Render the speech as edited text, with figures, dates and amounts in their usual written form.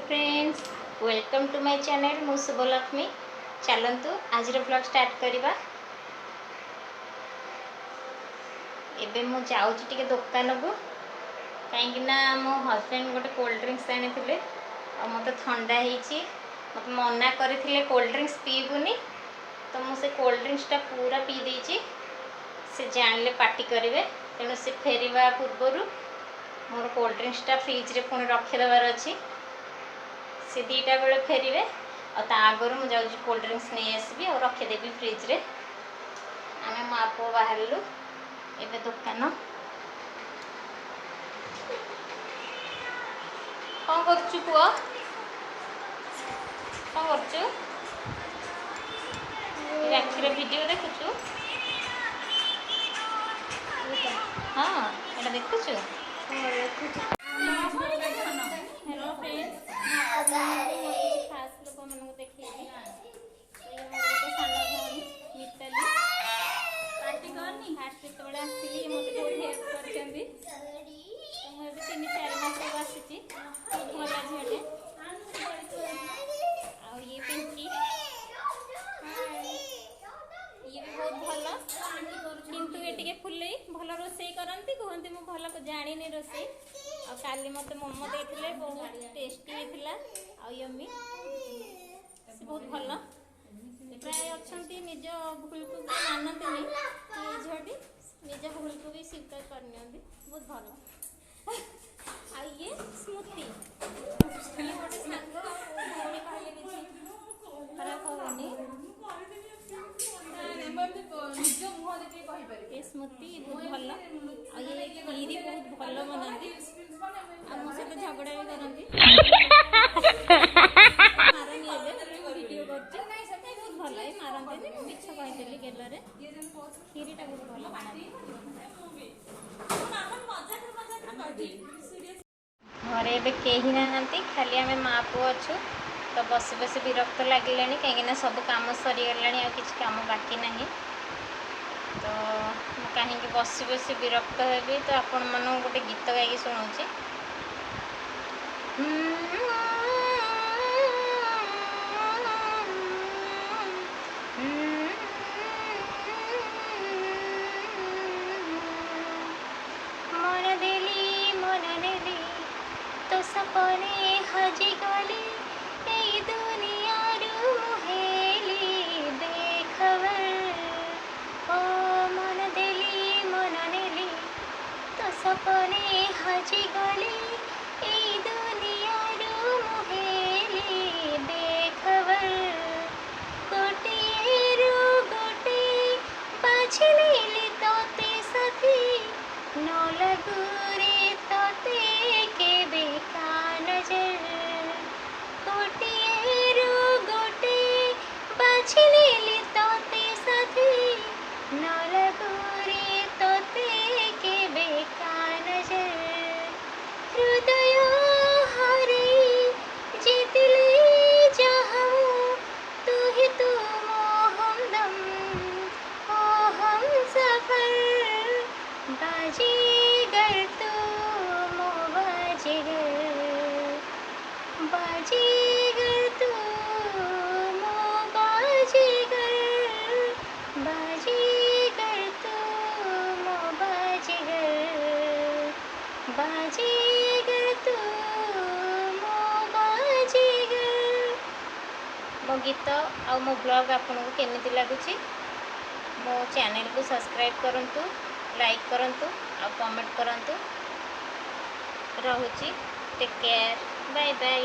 Friends, welcome to my channel मु शुभलक्ष्मी। चलतु आज ब्लॉग स्टार्ट करवा। एबे मु जाऊँ टिके दुकान को कहीं मो हजबैंड गोटे कोल्ड ड्रिंक्स आनी मत ठंडा मत मना करते कोल्ड ड्रिंक्स पीबुनी तो मुझे कोल्ड ड्रिंक्सटा पूरा पी देची। से जानले पार्टी करेंगे तेणु से फेरवा पूर्वर मोर कोल्ड ड्रिंक्सटा फ्रिज रे पुणी रखीदेवार अच्छी। से दीटा बेले फेरवे आगर मुझे कोल्ड ड्रिंक्स नहीं आसबि और रखीदेवी फ्रिज रे। आम माँ पुओ बाहरलु एबे दुकान कौन करचु पुओ कौन करचु राखीर वीडियो देखुचु। हाँ एटा देखुचु। हेलो फ्रेंड्स, खास लोक मान देखिए सान भौणी मिताली पार्टी करनी फास्ट जो आसती मत बहुत हेल्प कर मुझे 3-4 मास आसी भल झीटे ये पिंकी ये भी बहुत भल किंतु ये टिके फुले भल रोसई करती कहते मुझे भल जानी रोसई आ काली मत मोमो देते बहुत टेस्टी होता आयमी से बहुत भल प्राय अच्छा निज भूल को मानती झीटी निज भूल को भी स्वीकार करनी बहुत भल। आ ये स्मृति ये गोटे सांग भौणी कहले कि खराब हेनी ये स्मृति बहुत भल ये खीरी बहुत भल बनाती आम सहित झगड़ा भी करती मारनी वीडियो कर बहुत भल ये मारती मिछ कही गेलरे खीरीटा बहुत भल बनाती। घरे एबे कहीं ना खाली आम माँ पुओ अच्छु तो बस बस विरक्त लगे कहीं सब कम सरीगला किसी कम बाकी ना तो कहीं बस बस विरक्त हेबी तो आपण मन गोटे गीत गाई शुणाऊँ। मन देली तो सपने हजी गली ए दुनिया मुहेली देखवर ओ मन नेली तो सपने हजी गली ए दुनिया मुहेली देखवर गोटे बाछिली तोते सखी न लगू रे तोते के बेका नजर गोटे बाछिली तोते सखी न लगू रे तोते के बेका नजर हृदय हरे जितले जहाँ तू ही तू मोहम्मदम ओ हम सफर बाजीगर तू मो बाजीगर तू मो बाजीगर तू मो बाजीगर तू मो बाजीगर। मो गीत आ मो ब्लॉग आपको केमिति लगुच मो चैनल को सब्सक्राइब करंतु लाइक करंतु आ कमेंट करंतु। रहुची टेक केयर बाय बाय।